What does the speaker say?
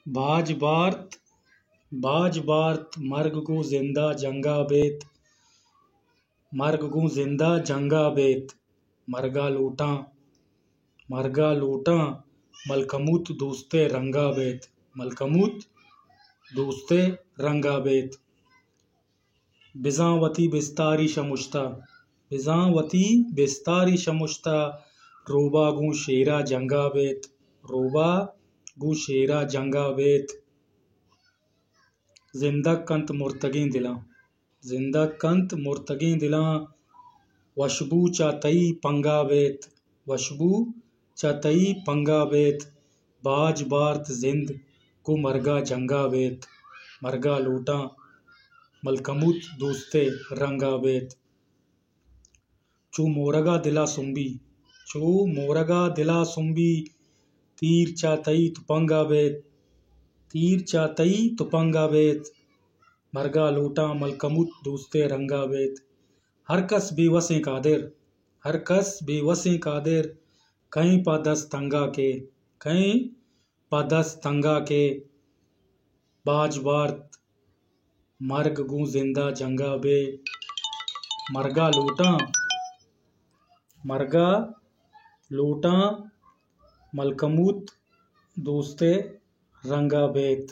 बाज बार्त बाज बार्त मर्ग गो जिंदा जंगा बेत। मर्ग गो जिंदा जंगा बेत। मरगा लूटां मलकमुत दूस्ते रंगा बेत। मलकमुत दूस्ते रंगा बेत। बिजावती बिस्तारी शमुश्ता बिजावती बिस्तारी शमुश्ता रोबा गूं शेरा जंगा बेत। रोबा गूं शेरा जंगा बेत। जिंदक कंत मुर्तगीं दिलां जिंदक कंत मुर्तगीं दिलां वशबू चा तई पंगा बेत। वशबू चा तई पंगा बेत। बाज बार्त जिंद को मरगा जंगा बेत। मरगा लूटां मलकमुत दूस्ते रंगा बेत। चू मोरगा दिला सुंबी चू मोरगा दिला सुंबी तीर चा तई तुपंगा बेत। तीर चा तई तुपंगा बेत। मरगा लूटां मलकमुत दूस्ते रंगा बेत। हर कस बेवसें कादिर हर कस बेवसें कादिर कहीं पा दस तंगा के कहीं पा दस तंगा के। बाज बार्त मर्ग गूं जिंदा जंगा बे। मरगा लूटां मलकमुत दूस्ते रंगा बेत।